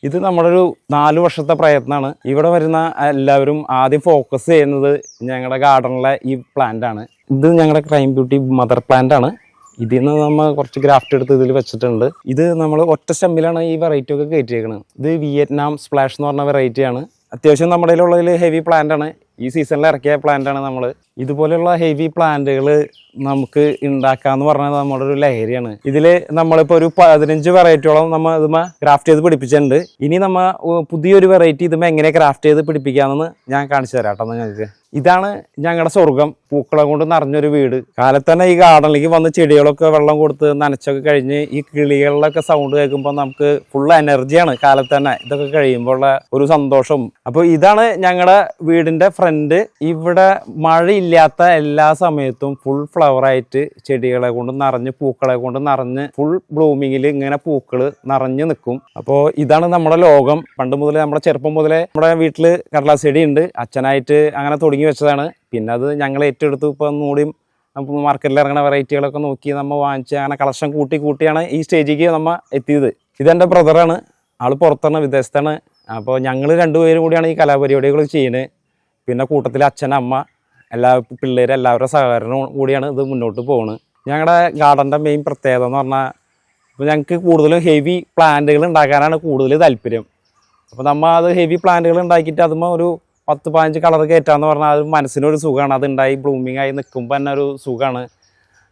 ഇത് നമ്മളൊരു 4 വർഷത്തെ പ്രയത്നമാണ്. ഇവിടെ വരുന്ന എല്ലാവരും ആദ്യം ഫോക്കസ് ചെയ്യുന്നത് ഞങ്ങളുടെ ഗാർഡനിലെ ഈ പ്ലാന്റ് ആണ്. ഇത് ഞങ്ങളുടെ ക്രൈം ബ്യൂട്ടി മദർ പ്ലാന്റ് ആണ്. ഇതിൽ നിന്ന് നമ്മൾ കുറച്ച് ഗ്രാഫ്റ്റ് എടുത്ത് ഇതിൽ വെച്ചിട്ടുണ്ട്. ഇത് നമ്മൾ ഒറ്റ സ്റ്റെമ്മിലാണ് ഈ വെറൈറ്റി ഒക്കെ കയറ്റിയേക്കുന്നത്. ഇത് വിയറ്റ്നാം സ്പ്ലാഷ് എന്ന് പറഞ്ഞ വെറൈറ്റിയാണ്. അത്യാവശ്യം നമ്മുടെ കയ്യിലുള്ളതിൽ ഹെവി പ്ലാന്റ് ആണ്. ഈ സീസണിൽ ഇറക്കിയ പ്ലാന്റ് ആണ് നമ്മൾ. ഇതുപോലെയുള്ള ഹെവി പ്ലാന്റുകൾ നമുക്ക് ഉണ്ടാക്കാന്ന് പറഞ്ഞാൽ നമ്മുടെ ഒരു ലഹരിയാണ്. ഇതിൽ നമ്മളിപ്പോൾ ഒരു 15 വെറൈറ്റിയോളം നമ്മൾ ഇതുമ്മ ഗ്രാഫ്റ്റ് ചെയ്ത് പിടിപ്പിച്ചിട്ടുണ്ട്. ഇനി നമ്മൾ പുതിയൊരു വെറൈറ്റി ഇതുമ്മ എങ്ങനെ ക്രാഫ്റ്റ് ചെയ്ത് പിടിപ്പിക്കാമെന്ന് ഞാൻ കാണിച്ചു തരാം കേട്ടോ നിങ്ങൾക്ക്. ഇതാണ് ഞങ്ങളുടെ സ്വർഗം, പൂക്കളെ കൊണ്ട് നിറഞ്ഞൊരു വീട്. കാലത്ത് തന്നെ ഈ ഗാർഡനിലേക്ക് വന്ന് ചെടികളൊക്കെ വെള്ളം കൊടുത്ത് നനച്ചൊക്കെ കഴിഞ്ഞ് ഈ കിളികളിലൊക്കെ സൗണ്ട് കേൾക്കുമ്പോൾ നമുക്ക് ഫുൾ എനർജിയാണ്. കാലത്ത് തന്നെ ഇതൊക്കെ കഴിയുമ്പോഴുള്ള ഒരു സന്തോഷം. അപ്പോൾ ഇതാണ് ഞങ്ങളുടെ വീടിന്റെ ഫ്രണ്ട്. ഇവിടെ മഴയില്ലാത്ത എല്ലാ സമയത്തും ഫുൾ ഫ്ലവറായിട്ട് ചെടികളെ കൊണ്ട് നിറഞ്ഞ് പൂക്കളെ കൊണ്ട് നിറഞ്ഞ് ഫുൾ ബ്ലൂമിങ്ങിൽ ഇങ്ങനെ പൂക്കൾ നിറഞ്ഞു നിൽക്കും. അപ്പോൾ ഇതാണ് നമ്മുടെ ലോകം. പണ്ട് മുതലേ നമ്മുടെ ചെറുപ്പം മുതലേ നമ്മുടെ വീട്ടിൽ കടലാസ് ചെടി ഉണ്ട്. അച്ഛനായിട്ട് അങ്ങനെ തുടങ്ങി വെച്ചതാണ്. പിന്നെ അത് ഞങ്ങൾ ഏറ്റെടുത്ത് ഇപ്പോൾ ഒന്നുകൂടിയും മാർക്കറ്റിൽ ഇറങ്ങുന്ന വെറൈറ്റികളൊക്കെ നോക്കി നമ്മൾ വാങ്ങിച്ച് അങ്ങനെ കളക്ഷൻ കൂട്ടിയാണ് ഈ സ്റ്റേജിലേക്ക് നമ്മൾ എത്തിയത്. ഇതെൻ്റെ ബ്രദറാണ്. ആൾ പുറത്താണ്, വിദേശത്താണ്. അപ്പോൾ ഞങ്ങൾ രണ്ടുപേരും കൂടിയാണ് ഈ കലാപരിപാടികൾ ചെയ്യുന്നത്. പിന്നെ കൂട്ടത്തിൽ അച്ഛൻ, അമ്മ, എല്ലാ പിള്ളേരും എല്ലാവരുടെ സഹകരണം കൂടിയാണ് ഇത് മുന്നോട്ട് പോകുന്നത്. ഞങ്ങളുടെ ഗാർഡൻ്റെ മെയിൻ പ്രത്യേകത എന്ന് പറഞ്ഞാൽ ഇപ്പോൾ ഞങ്ങൾക്ക് കൂടുതലും ഹെവി പ്ലാന്റുകൾ ഉണ്ടാക്കാനാണ് കൂടുതൽ താല്പര്യം. അപ്പോൾ നമ്മൾ അത് ഹെവി പ്ലാന്റുകൾ ഉണ്ടാക്കിയിട്ട് അതുമ്പോൾ ഒരു 10-15 കളർ കയറ്റാന്ന് പറഞ്ഞാൽ അത് മനസ്സിനൊരു സുഖമാണ്. അതുണ്ടായി ബ്ലൂമിങ് ആയി നിൽക്കുമ്പോൾ തന്നെ ഒരു സുഖമാണ്.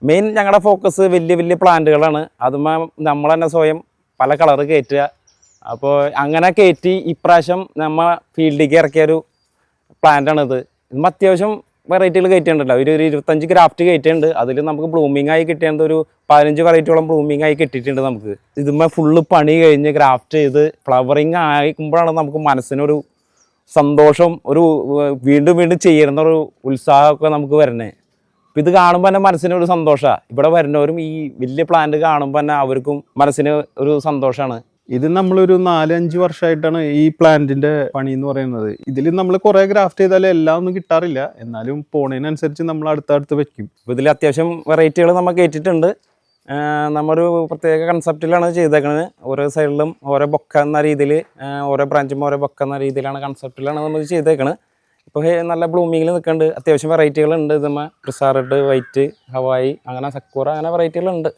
മെയിൻ ഞങ്ങളുടെ ഫോക്കസ് വലിയ വലിയ പ്ലാന്റുകളാണ്. അതുമ്പോൾ നമ്മൾ തന്നെ സ്വയം പല കളർ കയറ്റുക. അപ്പോൾ അങ്ങനെ കയറ്റി ഇപ്രാവശ്യം നമ്മൾ ഫീൽഡിലേക്ക് ഇറക്കിയൊരു പ്ലാന്റാണിത്. ഇതുമ്പോൾ അത്യാവശ്യം വെറൈറ്റികൾ കയറ്റിയിട്ടുണ്ടല്ലോ. ഒരു 25 ഗ്രാഫ്റ്റ് കയറ്റിയിട്ടുണ്ട്. അതിൽ നമുക്ക് ബ്ലൂമിങ് ആയി കിട്ടിയത് ഒരു 15 വെറൈറ്റിയോളം ബ്ലൂമിങ് ആയി കിട്ടിയിട്ടുണ്ട് നമുക്ക്. ഇതുമ്പോൾ ഫുള്ള് പണി കഴിഞ്ഞ് ഗ്രാഫ്റ്റ് ചെയ്ത് ഫ്ലവറിങ് ആയിക്കുമ്പോഴാണ് നമുക്ക് മനസ്സിനൊരു സന്തോഷം, ഒരു വീണ്ടും വീണ്ടും ചെയ്യുന്ന ഒരു ഉത്സാഹമൊക്കെ നമുക്ക് വരണേ. അപ്പം ഇത് കാണുമ്പോൾ തന്നെ മനസ്സിനൊരു സന്തോഷമാണ്. ഇവിടെ വരുന്നവരും ഈ വലിയ പ്ലാന്റ് കാണുമ്പോൾ തന്നെ അവർക്കും മനസ്സിന് ഒരു സന്തോഷമാണ്. ഇത് നമ്മളൊരു 4-5 വർഷമായിട്ടാണ് ഈ പ്ലാന്റിന്റെ പണി എന്ന് പറയുന്നത്. ഇതിൽ നമ്മൾ കുറെ ഗ്രാഫ്റ്റ് ചെയ്താലും എല്ലാം ഒന്നും കിട്ടാറില്ല. എന്നാലും പോണതിനനുസരിച്ച് നമ്മൾ അടുത്തടുത്ത് വെക്കും. അപ്പോൾ ഇതിൽ അത്യാവശ്യം വെറൈറ്റികൾ നമ്മൾ കയറ്റിയിട്ടുണ്ട്. നമ്മൊരു പ്രത്യേക കൺസെപ്റ്റിലാണ് ചെയ്തേക്കുന്നത്. ഓരോ സൈഡിലും ഓരോ ബൊക്ക എന്ന രീതിയിൽ, ഓരോ ബ്രാഞ്ചും ഓരോ ബൊക്ക എന്ന രീതിയിലാണ് കൺസെപ്റ്റിലാണ് നമ്മൾ ചെയ്തേക്കുന്നത്. ഇപ്പോൾ നല്ല ബ്ലൂമിങ്ങിൽ നിൽക്കുന്നുണ്ട്. അത്യാവശ്യം വെറൈറ്റികളുണ്ട്. ഇതുമ്മ പ്രിസാർഡ്, വൈറ്റ്, ഹവായി, അങ്ങനെ സക്കൂറ, അങ്ങനെ വെറൈറ്റികളുണ്ട്.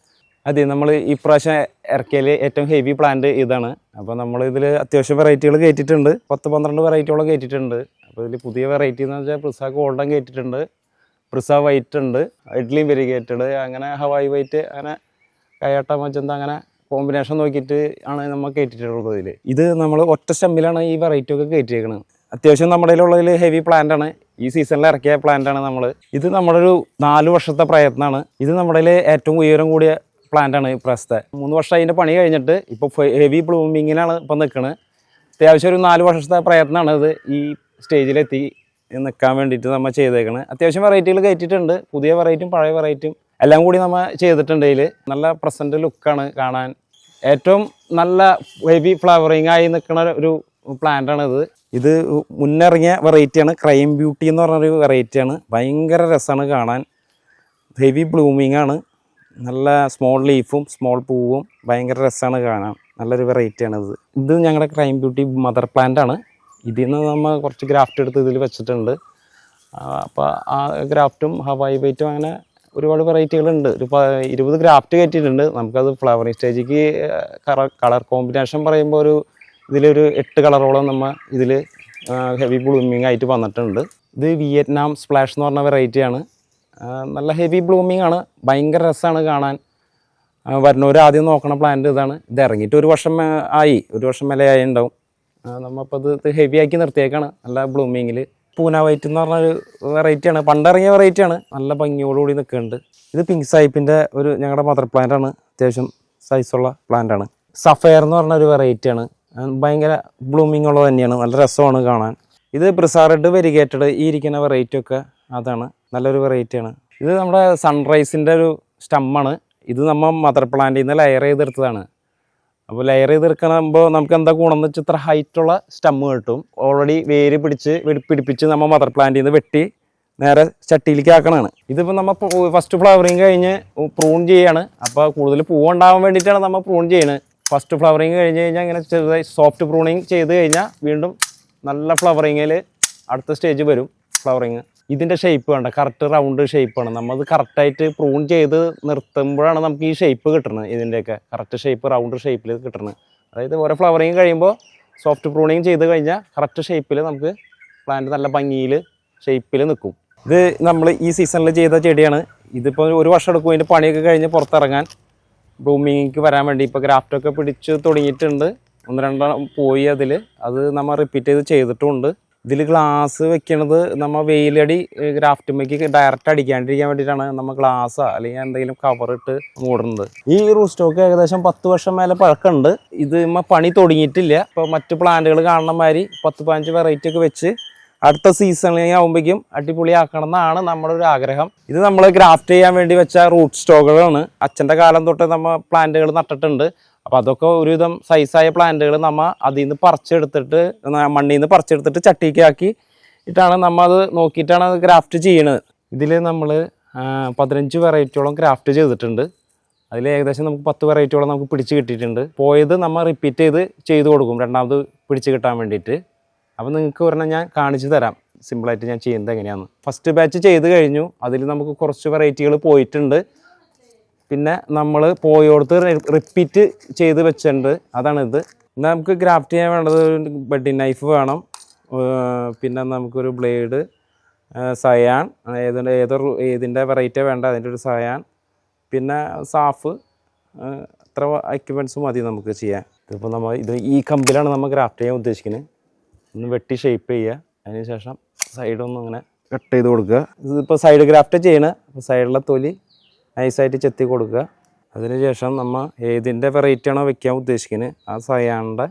അതെ, നമ്മൾ ഈ പ്രാവശ്യം ഇറക്കിയതിൽ ഏറ്റവും ഹെവി പ്ലാന്റ് ഇതാണ്. അപ്പോൾ നമ്മൾ ഇതിൽ അത്യാവശ്യം വെറൈറ്റികൾ കയറ്റിയിട്ടുണ്ട്. 10-12 വെറൈറ്റിയോളം കയറ്റിയിട്ടുണ്ട്. അപ്പോൾ ഇതിൽ പുതിയ വെറൈറ്റി എന്ന് വെച്ചാൽ പ്രിസ ഗോൾഡൻ കയറ്റിയിട്ടുണ്ട്, പ്രിസ വൈറ്റ് ഉണ്ട്, ഇഡ്ലിയും വെരിഗേറ്റഡ്, അങ്ങനെ ഹവായി വൈറ്റ്, അങ്ങനെ കയാട്ട മജന്ത, അങ്ങനെ കോമ്പിനേഷൻ നോക്കിയിട്ട് ആണ് നമ്മൾ കയറ്റിയിട്ടുള്ളത്. ഇത് നമ്മൾ ഒറ്റ സ്റ്റെമ്മിലാണ് ഈ വെറൈറ്റി ഒക്കെ കയറ്റിയേക്കുന്നത്. അത്യാവശ്യം നമ്മുടെ കയ്യിലുള്ളതിൽ ഹെവി പ്ലാന്റ് ആണ്. ഈ സീസണിൽ ഇറക്കിയ പ്ലാന്റ് ആണ് നമ്മൾ. ഇത് നമ്മളൊരു 4 വർഷത്തെ പ്രയത്നമാണ്. ഇത് നമ്മുടെ കയ്യിൽ ഏറ്റവും ഉയരം കൂടിയ പ്ലാന്റ് ആണ് ഈ പ്രാവശ്യത്തെ. 3 വർഷം അതിൻ്റെ പണി കഴിഞ്ഞിട്ട് ഇപ്പോൾ ഹെവി ബ്ലൂമിങ്ങിനാണ് ഇപ്പോൾ നിൽക്കുന്നത്. അത്യാവശ്യം ഒരു 4 വർഷത്തെ പ്രയത്നമാണ് ഇത് ഈ സ്റ്റേജിലെത്തി നിൽക്കാൻ വേണ്ടിയിട്ട് നമ്മൾ ചെയ്തേക്കണ്. അത്യാവശ്യം വെറൈറ്റികൾ കയറ്റിയിട്ടുണ്ട്. പുതിയ വെറൈറ്റിയും പഴയ വെറൈറ്റിയും എല്ലാം കൂടി നമ്മൾ ചെയ്തിട്ടുണ്ട്. ഇതിൽ നല്ല പ്രസൻറ്റ് ലുക്കാണ് കാണാൻ. ഏറ്റവും നല്ല ഹെവി ഫ്ലവറിങ് ആയി നിൽക്കുന്ന ഒരു പ്ലാന്റാണിത്. ഇത് മുന്നിറങ്ങിയ വെറൈറ്റിയാണ്. ക്രൈം ബ്യൂട്ടി എന്ന് പറഞ്ഞൊരു വെറൈറ്റിയാണ്. ഭയങ്കര രസമാണ് കാണാൻ. ഹെവി ബ്ലൂമിങ് ആണ്. നല്ല സ്മോൾ ലീഫും സ്മോൾ പൂവും ഭയങ്കര രസമാണ് കാണാൻ. നല്ലൊരു വെറൈറ്റിയാണിത്. ഇത് ഞങ്ങളുടെ ക്രൈം ബ്യൂട്ടി മദർ പ്ലാന്റ് ആണ്. ഇതിൽ നിന്ന് നമ്മൾ കുറച്ച് ഗ്രാഫ്റ്റ് എടുത്ത് ഇതിൽ വെച്ചിട്ടുണ്ട്. അപ്പോൾ ആ ഗ്രാഫ്റ്റും ഹവായി വൈറ്റും അങ്ങനെ ഒരുപാട് വെറൈറ്റികളുണ്ട്. ഒരു 20 ഗ്രാഫ്റ്റ് കയറ്റിയിട്ടുണ്ട്. നമുക്കത് ഫ്ലവറിങ് സ്റ്റേജിക്ക് കളർ കോമ്പിനേഷൻ പറയുമ്പോൾ ഇതിലൊരു 8 കളറോളം നമ്മൾ ഇതിൽ ഹെവി ബ്ലൂമിങ് ആയിട്ട് വന്നിട്ടുണ്ട്. ഇത് വിയറ്റ്നാം സ്പ്ലാഷ് എന്ന് പറഞ്ഞ വെറൈറ്റിയാണ്. നല്ല ഹെവി ബ്ലൂമിങ് ആണ്. ഭയങ്കര രസമാണ് കാണാൻ. വരുന്നവർ ആദ്യം നോക്കണ പ്ലാന്റ് ഇതാണ്. ഇത് ഇറങ്ങിയിട്ട് 1 വർഷം ആയി, 1 വർഷം മേലെ ആയി ഉണ്ടാവും. നമ്മളിപ്പോൾ ഇത് ഹെവി ആക്കി നിർത്തിയേക്കാണ് നല്ല ബ്ലൂമിങ്ങിൽ. പൂന വൈറ്റ് എന്ന് പറഞ്ഞൊരു വെറൈറ്റിയാണ്. പണ്ടിറങ്ങിയ വെറൈറ്റിയാണ്. നല്ല ഭംഗിയോടുകൂടി നിൽക്കുന്നുണ്ട്. ഇത് പിങ്ക് സൈപ്പിൻ്റെ ഞങ്ങളുടെ മദർ പ്ലാന്റാണ്. അത്യാവശ്യം സൈസുള്ള പ്ലാന്റാണ്. സഫയർ എന്ന് പറഞ്ഞൊരു വെറൈറ്റിയാണ്. ഭയങ്കര ബ്ലൂമിങ് ഉള്ളത് തന്നെയാണ്. നല്ല രസമാണ് കാണാൻ. ഇത് പ്രിസാർഡ്, വെരിഗേറ്റഡ്, ഈ ഇരിക്കുന്ന വെറൈറ്റിയൊക്കെ അതാണ്. നല്ലൊരു വെറൈറ്റിയാണ്. ഇത് നമ്മുടെ സൺറൈസിൻ്റെ ഒരു സ്റ്റമ്മാണ്. ഇത് നമ്മൾ മദർ പ്ലാന്റിൽ നിന്ന് ലെയർ ചെയ്തെടുത്തതാണ്. അപ്പോൾ ലെയർ ചെയ്തെടുക്കുമ്പോൾ നമുക്ക് എന്താ ഗുണമെന്ന് വെച്ചാൽ ഇത്ര ഹൈറ്റുള്ള സ്റ്റമ്മ് കിട്ടും. ഓൾറെഡി വേര് പിടിപ്പിച്ച് നമ്മൾ മദർ പ്ലാന്റിൽ നിന്ന് വെട്ടി നേരെ ചട്ടിയിലേക്ക് ആക്കണതാണ്. ഇതിപ്പോൾ നമ്മൾ ഫസ്റ്റ് ഫ്ലവറിങ് കഴിഞ്ഞ് പ്രൂൺ ചെയ്യാണ്. അപ്പോൾ കൂടുതൽ പൂവുണ്ടാവാൻ വേണ്ടിയിട്ടാണ് നമ്മൾ പ്രൂൺ ചെയ്യുന്നത്. ഫസ്റ്റ് ഫ്ലവറിങ് കഴിഞ്ഞ് കഴിഞ്ഞാൽ ഇങ്ങനെ ചെറുതായി സോഫ്റ്റ് പ്രൂണിങ് ചെയ്ത് കഴിഞ്ഞാൽ വീണ്ടും നല്ല ഫ്ലവറിങ്ങിൽ അടുത്ത സ്റ്റേജ് വരും ഫ്ലവറിങ്. ഇതിൻ്റെ ഷേപ്പ് വേണ്ട, കറക്റ്റ് റൗണ്ട് ഷേപ്പാണ്. നമ്മളത് കറക്റ്റായിട്ട് പ്രൂൺ ചെയ്ത് നിർത്തുമ്പോഴാണ് നമുക്ക് ഈ ഷേപ്പ് കിട്ടുന്നത്. ഇതിൻ്റെയൊക്കെ കറക്റ്റ് ഷേപ്പ് റൗണ്ട് ഷേപ്പിൽ കിട്ടുന്നത്. അതായത് ഓരോ ഫ്ലവറിങ് കഴിയുമ്പോൾ സോഫ്റ്റ് പ്രൂണിങ് ചെയ്ത് കഴിഞ്ഞാൽ കറക്റ്റ് ഷേപ്പിൽ നമുക്ക് പ്ലാന്റ് നല്ല ഭംഗിയിൽ ഷേപ്പിൽ നിൽക്കും. ഇത് നമ്മൾ ഈ സീസണിൽ ചെയ്ത ചെടിയാണ്. ഇതിപ്പോൾ ഒരു വർഷം എടുക്കും ഇതിൻ്റെ പണിയൊക്കെ കഴിഞ്ഞ് പുറത്തിറങ്ങാൻ, ബ്ലൂമിങ്ങിക്ക് വരാൻ വേണ്ടി. ഇപ്പോൾ ഗ്രാഫ്റ്റൊക്കെ പിടിച്ച് തുടങ്ങിയിട്ടുണ്ട്, 1-2 പോയി അതിൽ. അത് നമ്മൾ റിപ്പീറ്റ് ചെയ്തിട്ടുമുണ്ട്. ഇതിൽ ഗ്ലാസ് വെക്കണത് നമ്മൾ വെയിലടി ഗ്രാഫ്റ്റുമ്മയ്ക്ക് ഡയറക്റ്റ് അടിക്കാണ്ടിരിക്കാൻ വേണ്ടിയിട്ടാണ് നമ്മൾ ഗ്ലാസ്സോ അല്ലെങ്കിൽ എന്തെങ്കിലും കവറിട്ട് മൂടുന്നത്. ഈ റൂട്ട് സ്റ്റോക്ക് ഏകദേശം 10 വർഷം മേലെ പഴക്കമുണ്ട്. ഇത് പണി തുടങ്ങിയിട്ടില്ല. ഇപ്പോൾ മറ്റു പ്ലാന്റുകൾ കാണുന്ന മാതിരി 10-15 വെറൈറ്റി ഒക്കെ വെച്ച് അടുത്ത സീസണിൽ ആകുമ്പോഴേക്കും അടിപൊളിയാക്കണം എന്നാണ് നമ്മുടെ ഒരു ആഗ്രഹം. ഇത് നമ്മൾ ഗ്രാഫ്റ്റ് ചെയ്യാൻ വേണ്ടി വെച്ച റൂട്ട് സ്റ്റോക്കുകളാണ്. അച്ഛൻ്റെ കാലം തൊട്ട് നമ്മൾ പ്ലാന്റുകൾ നട്ടിട്ടുണ്ട്. അപ്പോൾ അതൊക്കെ ഒരുവിധം സൈസായ പ്ലാന്റുകൾ നമ്മൾ അതിൽ നിന്ന് പറിച്ചെടുത്തിട്ട് മണ്ണിൽ നിന്ന് പറിച്ചെടുത്തിട്ട് ചട്ടിക്കാക്കി ഇട്ടാണ് നമ്മൾ അത് നോക്കിയിട്ടാണ് അത് ഗ്രാഫ്റ്റ് ചെയ്യണത്. ഇതിൽ നമ്മൾ 15 വെറൈറ്റിയോളം ഗ്രാഫ്റ്റ് ചെയ്തിട്ടുണ്ട്. അതിൽ ഏകദേശം നമുക്ക് 10 വെറൈറ്റിയോളം നമുക്ക് പിടിച്ച് കിട്ടിയിട്ടുണ്ട്. പോയത് നമ്മൾ റിപ്പീറ്റ് ചെയ്ത് കൊടുക്കും രണ്ടാമത് പിടിച്ച് കിട്ടാൻ വേണ്ടിയിട്ട്. അപ്പോൾ നിങ്ങൾക്ക് ഒരെണ്ണം ഞാൻ കാണിച്ചു തരാം സിമ്പിളായിട്ട് ഞാൻ ചെയ്യുന്നത് എങ്ങനെയാണ്. ഫസ്റ്റ് ബാച്ച് ചെയ്ത് കഴിഞ്ഞു. അതിൽ നമുക്ക് കുറച്ച് വെറൈറ്റികൾ പോയിട്ടുണ്ട്. പിന്നെ നമ്മൾ പോയോടത്ത് റിപ്പീറ്റ് ചെയ്ത് വെച്ചിട്ടുണ്ട്. അതാണിത്. നമുക്ക് ഗ്രാഫ്റ്റ് ചെയ്യാൻ വേണ്ടത് ബെഡിങ് നൈഫ് വേണം, പിന്നെ നമുക്കൊരു ബ്ലേഡ്, സയാൻ, ഏതിൻ്റെ വെറൈറ്റി വേണ്ട അതിൻ്റെ ഒരു സയാൻ, പിന്നെ സാഫ്, അത്ര എക്യുപ്മെൻറ്റ്സ് മതി നമുക്ക് ചെയ്യാൻ. ഇതിപ്പോൾ ഇത് ഈ കമ്പിലാണ് നമ്മൾ ഗ്രാഫ്റ്റ് ചെയ്യാൻ ഉദ്ദേശിക്കുന്നത്. ഒന്ന് വെട്ടി ഷേപ്പ് ചെയ്യുക, അതിന് ശേഷം സൈഡൊന്നും ഇങ്ങനെ കട്ട് ചെയ്ത് കൊടുക്കുക. ഇതിപ്പോൾ സൈഡ് ഗ്രാഫ്റ്റ് ചെയ്യണ സൈഡിലെ തൊലി നൈസായിട്ട് ചെത്തി കൊടുക്കുക. അതിന് ശേഷം നമ്മൾ ഏതിൻ്റെ വെറൈറ്റിയാണോ വെക്കാൻ ഉദ്ദേശിക്കുന്നത് ആ സയാണിൻ്റെ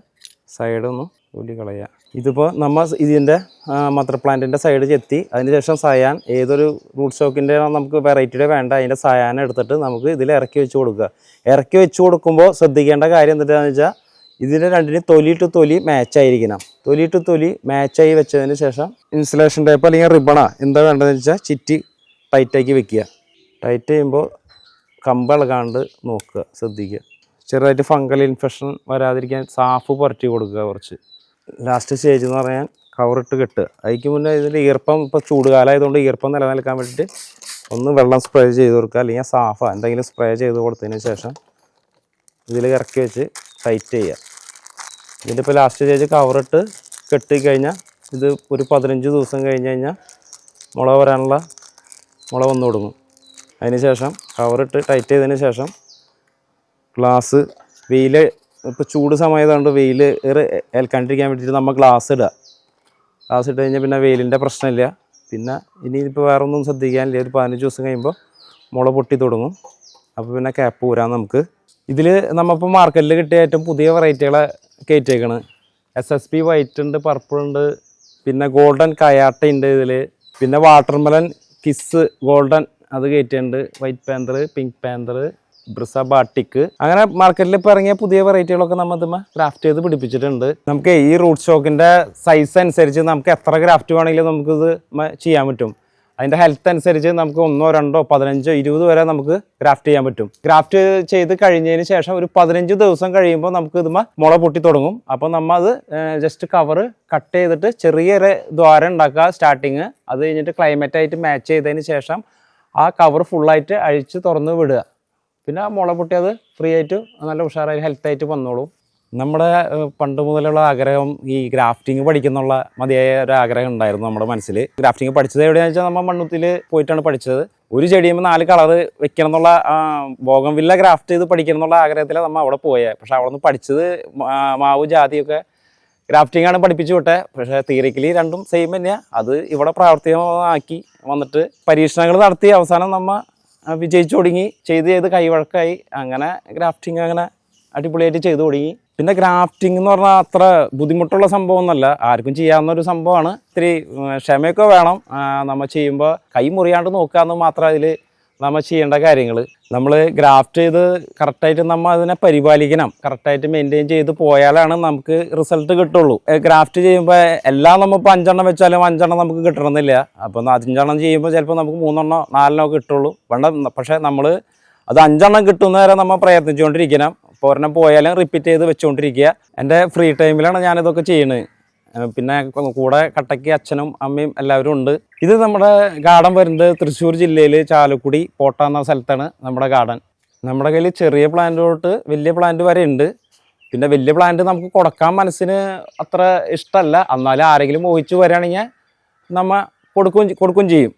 സൈഡൊന്ന് തൊലി കളയുക. ഇതിപ്പോൾ നമ്മൾ ഇതിൻ്റെ മദർ പ്ലാന്റിൻ്റെ സൈഡ് ചെത്തി അതിന് ശേഷം സയാൻ ഏതൊരു റൂട്ട് സ്റ്റോക്കിൻ്റെ നമുക്ക് വെറൈറ്റിയുടെ വേണ്ട അതിൻ്റെ സയാൻ എടുത്തിട്ട് നമുക്ക് ഇതിൽ ഇറക്കി വെച്ച് കൊടുക്കുക. ഇറക്കി വെച്ച് കൊടുക്കുമ്പോൾ ശ്രദ്ധിക്കേണ്ട കാര്യം എന്താണെന്ന് വെച്ചാൽ ഇതിൻ്റെ രണ്ടിനും തൊലി ടു തൊലി മാച്ചായിരിക്കണം. തൊലി ടു തൊലി മാച്ചായി വെച്ചതിന് ശേഷം ഇൻസുലേഷൻ ടേപ്പ് അല്ലെങ്കിൽ റിബണ എന്താ വേണ്ടതെന്ന് വെച്ചാൽ ചിറ്റി ടൈറ്റാക്കി വെക്കുക. ടൈറ്റ് ചെയ്യുമ്പോൾ കമ്പ് ഇളകാണ്ട് നോക്കുക, ശ്രദ്ധിക്കുക. ചെറുതായിട്ട് ഫംഗൽ ഇൻഫെക്ഷൻ വരാതിരിക്കാൻ സാഫ് പുരട്ടി കൊടുക്കുക കുറച്ച്. ലാസ്റ്റ് സ്റ്റേജ് എന്ന് പറയാൻ കവറിട്ട് കെട്ടുക. അതിക്ക് മുന്നേ ഇതിൻ്റെ ഈർപ്പം, ഇപ്പോൾ ചൂടുകാലം ആയതുകൊണ്ട് ഈർപ്പം നിലനിൽക്കാൻ വേണ്ടിയിട്ട് ഒന്ന് വെള്ളം സ്പ്രേ ചെയ്ത് കൊടുക്കുക, അല്ലെങ്കിൽ സാഫ എന്തെങ്കിലും സ്പ്രേ ചെയ്ത് കൊടുത്തതിന് ശേഷം ഇതിൽ ഇറക്കി വെച്ച് ടൈറ്റ് ചെയ്യുക. ഇതിൻ്റെ ഇപ്പോൾ ലാസ്റ്റ് സ്റ്റേജ് കവറിട്ട് കെട്ടിക്കഴിഞ്ഞാൽ ഇത് ഒരു 15 ദിവസം കഴിഞ്ഞ് കഴിഞ്ഞാൽ മുള വരാനുള്ള മുള വന്നു തുടങ്ങും. അതിന് ശേഷം കവറിട്ട് ടൈറ്റ് ചെയ്തതിന് ശേഷം ഗ്ലാസ് വെയിൽ, ഇപ്പോൾ ചൂട് സമയത്തുകൊണ്ട് വെയിൽ ഏൽക്കാണ്ടിരിക്കാൻ വേണ്ടിയിട്ട് നമ്മൾ ഗ്ലാസ് ഇടുക. ഗ്ലാസ് ഇട്ട് കഴിഞ്ഞാൽ പിന്നെ വെയിലിൻ്റെ പ്രശ്നമില്ല. പിന്നെ ഇനിയിപ്പോൾ വേറെ ഒന്നും ശ്രദ്ധിക്കാനില്ല. ഒരു 15 ദിവസം കഴിയുമ്പോൾ മുള പൊട്ടി തുടങ്ങും. അപ്പോൾ പിന്നെ ക്യാപ്പ് ഊരാൻ നമുക്ക്. ഇതിൽ നമ്മളിപ്പോൾ മാർക്കറ്റിൽ കിട്ടിയ ഏറ്റവും പുതിയ വെറൈറ്റികളെ കയറ്റിയേക്കണ്. SSP വൈറ്റ് ഉണ്ട്, പർപ്പിൾ ഉണ്ട്, പിന്നെ ഗോൾഡൻ കയാട്ട ഉണ്ട് ഇതിൽ, പിന്നെ വാട്ടർമെലൻ കിസ് ഗോൾഡൻ അത് കയറ്റിയിട്ടുണ്ട്, വൈറ്റ് പാന്തർ, പിങ്ക് പാന്തർ, ബ്രിസ ബാട്ടിക്. അങ്ങനെ മാർക്കറ്റിൽ ഇപ്പോൾ ഇറങ്ങിയ പുതിയ വെറൈറ്റികളൊക്കെ നമ്മൾ ഇതുമ്മ ഗ്രാഫ്റ്റ് ചെയ്ത് പിടിപ്പിച്ചിട്ടുണ്ട്. നമുക്ക് ഈ റൂട്ട് സ്റ്റോക്കിൻ്റെ സൈസ് അനുസരിച്ച് നമുക്ക് എത്ര ഗ്രാഫ്റ്റ് വേണമെങ്കിലും നമുക്കിത് ചെയ്യാൻ പറ്റും. അതിൻ്റെ ഹെൽത്ത് അനുസരിച്ച് നമുക്ക് 1, 2, 15, 20 വരെ നമുക്ക് ഗ്രാഫ്റ്റ് ചെയ്യാൻ പറ്റും. ഗ്രാഫ്റ്റ് ചെയ്ത് കഴിഞ്ഞതിന് ശേഷം ഒരു 15 ദിവസം കഴിയുമ്പോൾ നമുക്ക് ഇതുമ്മ മുള പൊട്ടി തുടങ്ങും. അപ്പോൾ നമ്മൾ അത് ജസ്റ്റ് കവർ കട്ട് ചെയ്തിട്ട് ചെറിയൊരു ദ്വാരം ഉണ്ടാക്കുക സ്റ്റാർട്ടിങ്. അത് കഴിഞ്ഞിട്ട് ക്ലൈമറ്റായിട്ട് മാച്ച് ചെയ്തതിന് ശേഷം ആ കവർ ഫുള്ളായിട്ട് അഴിച്ച് തുറന്ന് വിടുക. പിന്നെ ആ മുള പൊട്ടി അത് ഫ്രീ ആയിട്ട് നല്ല ഉഷാറായി ഹെൽത്തായിട്ട് വന്നോളും. നമ്മുടെ പണ്ട് മുതലുള്ള ആഗ്രഹം ഈ ഗ്രാഫ്റ്റിംഗ് പഠിക്കുന്നുള്ള മതിയായ ഒരു ആഗ്രഹം ഉണ്ടായിരുന്നു നമ്മുടെ മനസ്സിൽ. ഗ്രാഫ്റ്റിംഗ് പഠിച്ചത് എവിടെയാണെന്ന് വെച്ചാൽ നമ്മൾ മണ്ണുത്തിൽ പോയിട്ടാണ് പഠിച്ചത്. ഒരു ചെടിയുമ്പോൾ 4 കളർ വെക്കണം എന്നുള്ള ബോഗൻവില്ല ഗ്രാഫ്റ്റ് ചെയ്ത് പഠിക്കണം എന്നുള്ള ആഗ്രഹത്തിലാണ് നമ്മൾ അവിടെ പോയത്. പക്ഷെ അവിടെ നിന്ന് പഠിച്ചത് മാവ് ജാതിയൊക്കെ ഗ്രാഫ്റ്റിംഗ് ആണ് പഠിപ്പിച്ചു വിട്ടെ. പക്ഷേ തിയറിക്കലി രണ്ടും സെയിം തന്നെയാണ്. അത് ഇവിടെ പ്രാവർത്തികമാക്കി വന്നിട്ട് പരീക്ഷണങ്ങൾ നടത്തി അവസാനം നമ്മൾ വിജയിച്ചു തുടങ്ങി. ചെയ്ത് കൈവഴക്കായി. അങ്ങനെ ഗ്രാഫ്റ്റിംഗ് അങ്ങനെ അടിപൊളിയായിട്ട് ചെയ്തു തുടങ്ങി. പിന്നെ ഗ്രാഫ്റ്റിംഗ് എന്ന് പറഞ്ഞാൽ അത്ര ബുദ്ധിമുട്ടുള്ള സംഭവം ഒന്നുമല്ല, ആർക്കും ചെയ്യാവുന്ന ഒരു സംഭവമാണ്. ഇത്തിരി ക്ഷമയൊക്കെ വേണം. നമ്മൾ ചെയ്യുമ്പോൾ കൈ മുറിയാണ്ട് നോക്കുക എന്ന് മാത്രം അതിൽ നമ്മൾ ചെയ്യേണ്ട കാര്യങ്ങൾ. നമ്മൾ ഗ്രാഫ്റ്റ് ചെയ്ത് കറക്റ്റായിട്ട് നമ്മൾ അതിനെ പരിപാലിക്കണം. കറക്റ്റായിട്ട് മെയിൻറ്റെയിൻ ചെയ്ത് പോയാലാണ് നമുക്ക് റിസൾട്ട് കിട്ടുള്ളൂ. ഗ്രാഫ്റ്റ് ചെയ്യുമ്പോൾ എല്ലാം നമ്മളിപ്പോൾ 5 എണ്ണം വെച്ചാലും 5 എണ്ണം നമുക്ക് കിട്ടണമെന്നില്ല. അപ്പോൾ 5 എണ്ണം ചെയ്യുമ്പോൾ ചിലപ്പോൾ നമുക്ക് 3 എണ്ണോ 4 എണ്ണോ കിട്ടുള്ളൂ വേണ്ട. പക്ഷേ നമ്മൾ അത് 5 എണ്ണം കിട്ടുന്ന വരെ നമ്മൾ പ്രയത്നിച്ചുകൊണ്ടിരിക്കണം. ഇപ്പോൾ ഒരെണ്ണം പോയാലും റിപ്പീറ്റ് ചെയ്ത് വെച്ചുകൊണ്ടിരിക്കുക. എൻ്റെ ഫ്രീ ടൈമിലാണ് ഞാനിതൊക്കെ ചെയ്യണത്. പിന്നെ കൂടെ കട്ടയ്ക്ക് അച്ഛനും അമ്മയും എല്ലാവരും ഉണ്ട്. ഇത് നമ്മുടെ ഗാർഡൻ വരുന്നത് തൃശ്ശൂർ ജില്ലയിൽ ചാലക്കുടി പോട്ട എന്ന സ്ഥലത്താണ് നമ്മുടെ ഗാർഡൻ. നമ്മുടെ കയ്യിൽ ചെറിയ പ്ലാന്റ് തൊട്ട് വലിയ പ്ലാന്റ് വരെ ഉണ്ട്. പിന്നെ വലിയ പ്ലാന്റ് നമുക്ക് കൊടുക്കാൻ മനസ്സിന് അത്ര ഇഷ്ടമല്ല, എന്നാലും ആരെങ്കിലും മോഹിച്ച് വരികയാണെങ്കിൽ നമ്മൾ കൊടുക്കും ചെയ്യും.